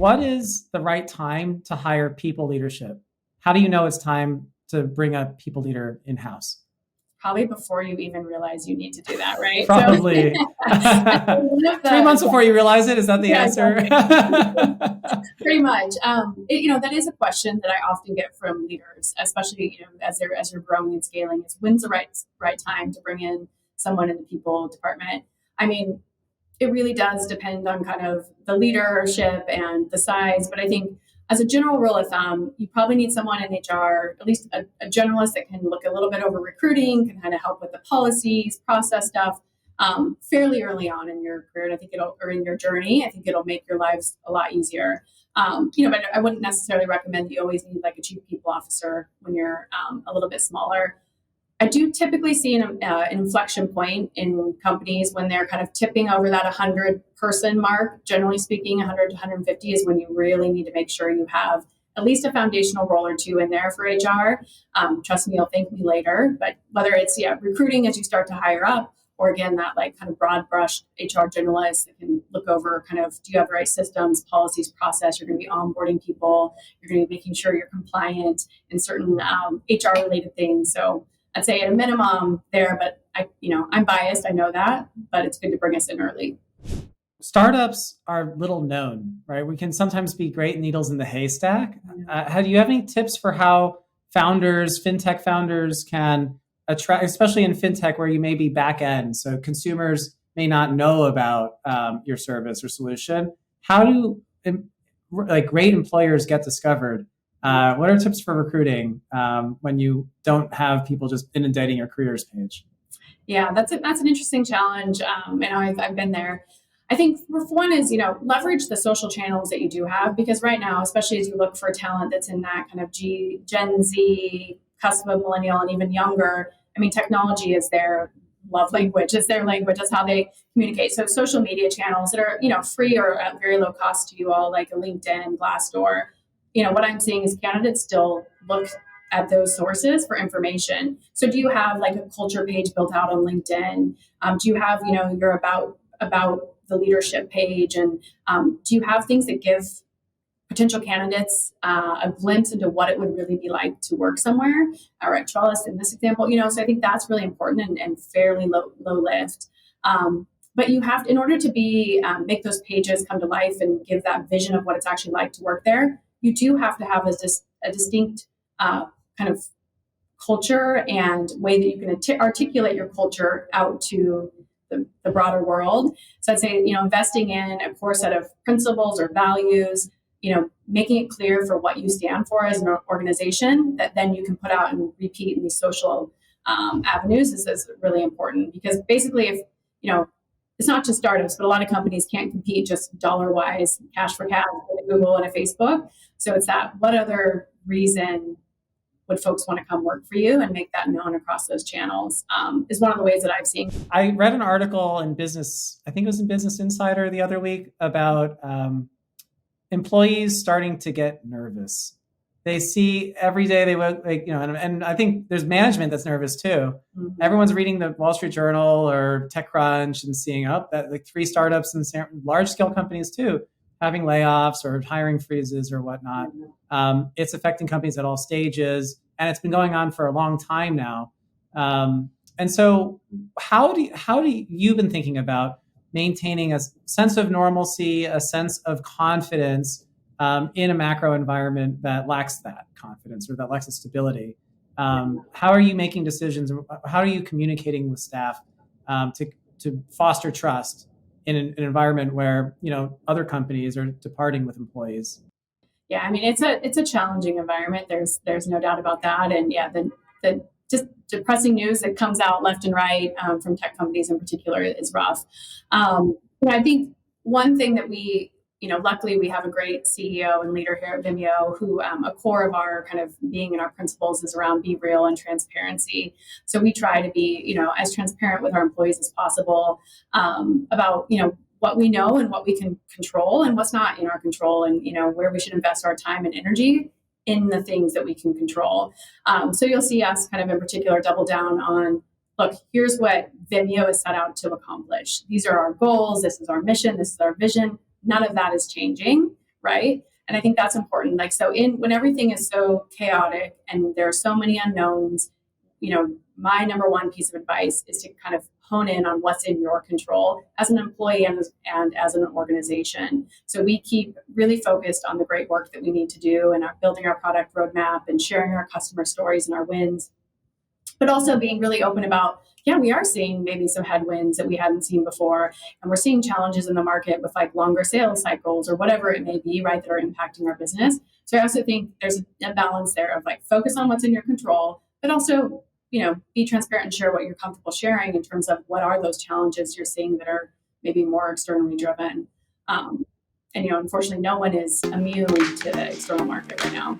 what is the right time to hire people leadership? How do you know it's time to bring a people leader in-house? Probably before you even realize you need to do that, right? Probably. So, 3 months before you realize it, is that the answer? Exactly. Pretty much. That is a question that I often get from leaders, especially as you're growing and scaling. Is when's the right time to bring in someone in the people department? I mean, it really does depend on kind of the leadership and the size, but I think as a general rule of thumb, you probably need someone in HR, at least a generalist that can look a little bit over recruiting, can kind of help with the policies, process stuff fairly early on in your career. And I think or in your journey, I think it'll make your lives a lot easier. But I wouldn't necessarily recommend that you always need like a chief people officer when you're a little bit smaller. I do typically see an inflection point in companies when they're kind of tipping over that 100-person mark. Generally speaking, 100 to 150 is when you really need to make sure you have at least a foundational role or two in there for HR. Trust me, you'll thank me later. But whether it's recruiting as you start to hire up, or again, that like kind of broad brush HR generalist that can look over kind of, do you have the right systems, policies, process? You're going to be onboarding people. You're going to be making sure you're compliant in certain HR related things. So I'd say at a minimum there, but I'm biased. I know that, but it's good to bring us in early. Startups are little known, right? We can sometimes be great needles in the haystack. Do you have any tips for how fintech founders can attract, especially in fintech where you may be back end, so consumers may not know about your service or solution? How do great employers get discovered? What are tips for recruiting when you don't have people just inundating your careers page? Yeah, that's an interesting challenge. And I've been there. I think one is, leverage the social channels that you do have, because right now, especially as you look for talent that's in that kind of Gen Z, cusp of millennial, and even younger, I mean, technology is their love language. It's their language. That's how they communicate. So social media channels that are, free or at very low cost to you all, like a LinkedIn, Glassdoor. What I'm seeing is candidates still look at those sources for information. So do you have like a culture page built out on LinkedIn? Do you have, your about the leadership page? And do you have things that give potential candidates a glimpse into what it would really be like to work somewhere, or at Trellis in this example? So I think that's really important and fairly low lift. But you have to, in order to make those pages come to life and give that vision of what it's actually like to work there, you do have to have a distinct kind of culture and way that you can articulate your culture out to the broader world. So I'd say, investing in a core set of principles or values, making it clear for what you stand for as an organization that then you can put out and repeat in these social avenues is really important. Because basically, if, it's not just startups, but a lot of companies can't compete just dollar-wise, cash for cash with a Google and a Facebook. So it's that, what other reason would folks want to come work for you, and make that known across those channels is one of the ways that I've seen. I read an article in Business, I think it was in Business Insider the other week, about employees starting to get nervous. They see every day they work, and I think there's management that's nervous too. Mm-hmm. Everyone's reading the Wall Street Journal or TechCrunch and seeing that like 3 startups and large scale companies too having layoffs or hiring freezes or whatnot. Mm-hmm. It's affecting companies at all stages, and it's been going on for a long time now. And so, how do you been thinking about maintaining a sense of normalcy, a sense of confidence in a macro environment that lacks that confidence or that lacks the stability? How are you making decisions? How are you communicating with staff to foster trust in an environment where other companies are departing with employees? Yeah, I mean, it's a challenging environment. There's no doubt about that. And yeah, the just depressing news that comes out left and right from tech companies in particular is rough. I think one thing that we, luckily we have a great CEO and leader here at Vimeo who a core of our kind of being in our principles is around be real and transparency. So we try to be, as transparent with our employees as possible about, what we know and what we can control and what's not in our control, and, where we should invest our time and energy in the things that we can control. So you'll see us kind of in particular double down on, look, here's what Vimeo is set out to accomplish. These are our goals. This is our mission. This is our vision. None of that is changing. right? And I think that's important. Like, so when everything is so chaotic and there are so many unknowns, my number one piece of advice is to kind of hone in on what's in your control as an employee and as an organization. So we keep really focused on the great work that we need to do and building our product roadmap and sharing our customer stories and our wins, but also being really open about, yeah, we are seeing maybe some headwinds that we hadn't seen before. And we're seeing challenges in the market with like longer sales cycles or whatever it may be, right, that are impacting our business. So I also think there's a balance there of like focus on what's in your control, but also, be transparent and share what you're comfortable sharing in terms of what are those challenges you're seeing that are maybe more externally driven. And unfortunately, no one is immune to the external market right now.